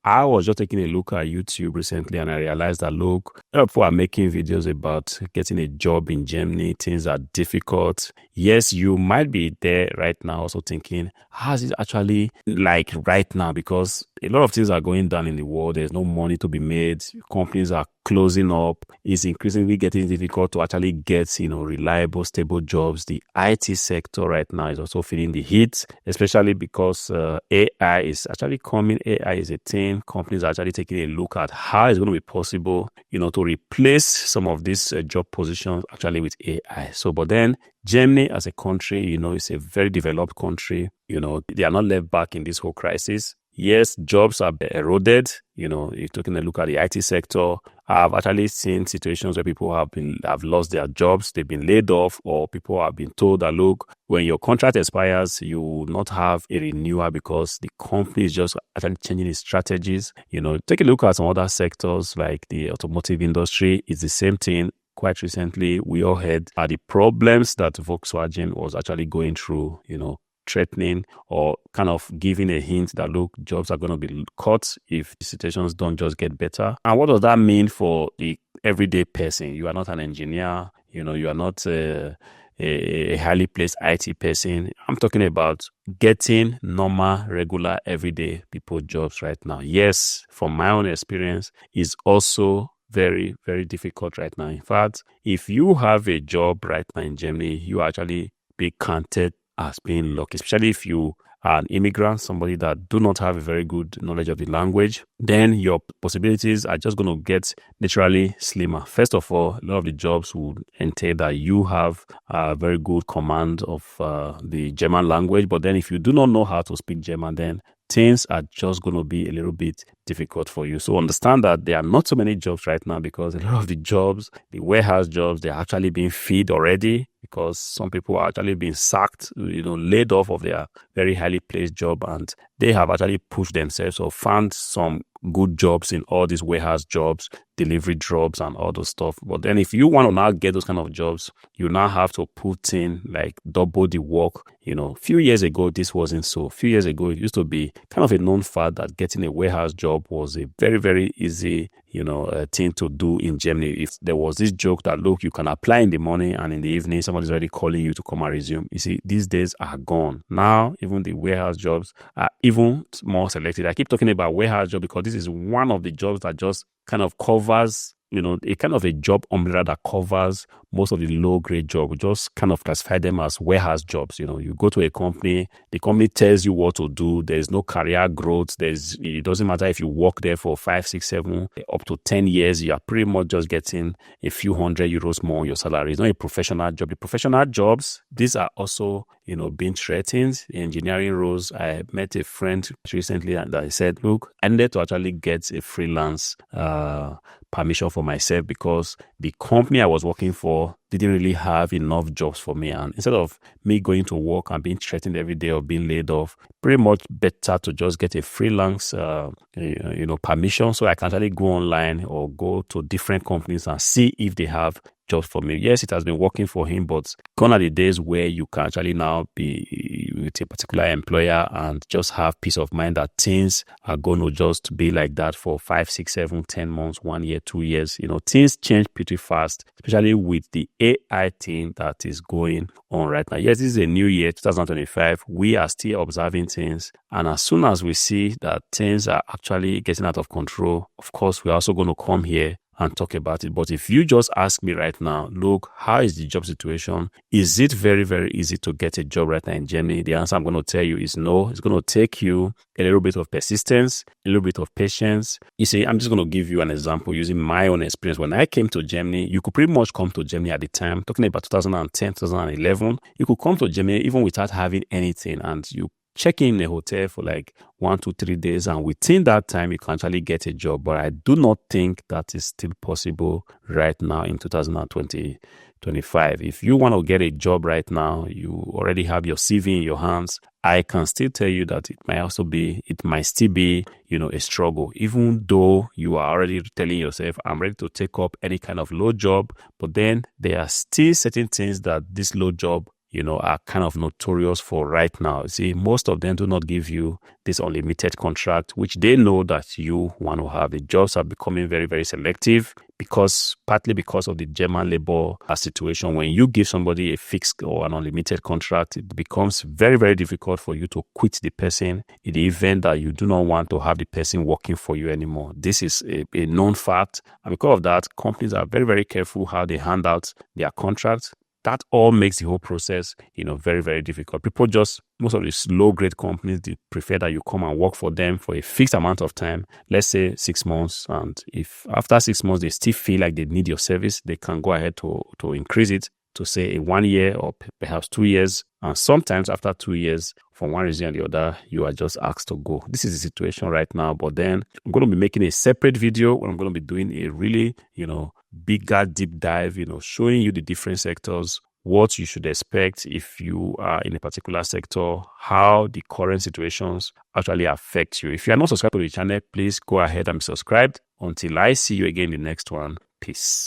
I was just taking a look at YouTube recently and I realized that, look, a lot of people are making videos about getting a job in Germany. Things are difficult. Yes, you might be there right now also thinking, how is it actually like right now? Because a lot of things are going down in the world. There's no money to be made. Companies are closing up. It's increasingly getting difficult to actually get, reliable, stable jobs. The IT sector right now is also feeling the heat, especially because AI is actually coming. AI is a thing. Companies are actually taking a look at how it's going to be possible, to replace some of these job positions actually with AI. So, but then Germany as a country, it's a very developed country. They are not left back in this whole crisis. Yes, jobs are eroded. You're taking a look at the IT sector. I've actually seen situations where people have lost their jobs. They've been laid off, or people have been told that, look, when your contract expires, you will not have a renewal because the company is just actually changing its strategies. Take a look at some other sectors like the automotive industry. It's the same thing. Quite recently, we all heard the problems that Volkswagen was actually going through, threatening or kind of giving a hint that, look, jobs are going to be cut if the situations don't just get better. And what does that mean for the everyday person? You are not an engineer, you are not a highly placed IT person. I'm talking about getting normal, regular, everyday people jobs right now. Yes, from my own experience, is also very, very difficult right now. In fact, if you have a job right now in Germany, you actually be counted as being lucky, especially if you are an immigrant, somebody that do not have a very good knowledge of the language, then your possibilities are just going to get literally slimmer. First of all, a lot of the jobs would entail that you have a very good command of the German language. But then if you do not know how to speak German, then things are just going to be a little bit difficult for you. So understand that there are not so many jobs right now because a lot of the jobs, the warehouse jobs, they're actually being filled already because some people are actually being sacked, laid off of their very highly placed job, and they have actually pushed themselves or found some good jobs in all these warehouse jobs, delivery jobs, and all those stuff. But then if you want to now get those kind of jobs, you now have to put in like double the work. A few years ago, this wasn't so. A few years ago, it used to be kind of a known fact that getting a warehouse job was a very, very easy, thing to do in Germany. If there was this joke that, look, you can apply in the morning and in the evening, somebody's already calling you to come and resume. You see, these days are gone. Now, even the warehouse jobs are even more selected. I keep talking about warehouse job because this is one of the jobs that just kind of covers, a kind of a job umbrella that covers most of the low-grade jobs. We just kind of classify them as warehouse jobs. You go to a company, the company tells you what to do. There's no career growth. It doesn't matter if you work there for 5, 6, 7, up to 10 years. You are pretty much just getting a few €100 more on your salary. It's not a professional job. The professional jobs, these are also, being threatened. The engineering roles, I met a friend recently and I said, look, I needed to actually get a freelance permission for myself because the company I was working for didn't really have enough jobs for me. And instead of me going to work and being threatened every day of being laid off, pretty much better to just get a freelance, permission so I can actually go online or go to different companies and see if they have jobs for me. Yes, it has been working for him, but gone are the days where you can actually now be with a particular employer and just have peace of mind that things are going to just be like that for 5, 6, 7, 10 months, 1 year, 2 years. Things change pretty fast, especially with the AI thing that is going on right now. Yes, this is a new year, 2025. We are still observing things. And as soon as we see that things are actually getting out of control, of course, we're also going to come here and talk about it. But if you just ask me right now, look, how is the job situation? Is it very, very easy to get a job right now in Germany? The answer I'm going to tell you is no. It's going to take you a little bit of persistence, a little bit of patience. You see, I'm just going to give you an example using my own experience. When I came to Germany, you could pretty much come to Germany at the time, talking about 2010, 2011. You could come to Germany even without having anything, and you check in a hotel for like 1, 2, 3 days, and within that time you can actually get a job. But I do not think that is still possible right now in 2025. If you want to get a job right now, you already have your CV in your hands. I can still tell you that it might still be, a struggle, even though you are already telling yourself, I'm ready to take up any kind of low job. But then there are still certain things that this low job are kind of notorious for right now. See, most of them do not give you this unlimited contract, which they know that you want to have. The jobs are becoming very, very selective partly because of the German labor situation. When you give somebody a fixed or an unlimited contract, it becomes very, very difficult for you to quit the person in the event that you do not want to have the person working for you anymore. This is a known fact. And because of that, companies are very, very careful how they hand out their contracts. That all makes the whole process, very, very difficult. Most of these low-grade companies, they prefer that you come and work for them for a fixed amount of time, let's say 6 months. And if after 6 months, they still feel like they need your service, they can go ahead to increase it to say 1 year or perhaps 2 years. And sometimes after 2 years, for one reason or the other, you are just asked to go. This is the situation right now. But then I'm going to be making a separate video where I'm going to be doing a really, bigger deep dive, showing you the different sectors, what you should expect if you are in a particular sector, how the current situations actually affect you. If you are not subscribed to the channel, please go ahead and be subscribed. Until I see you again in the next one, peace.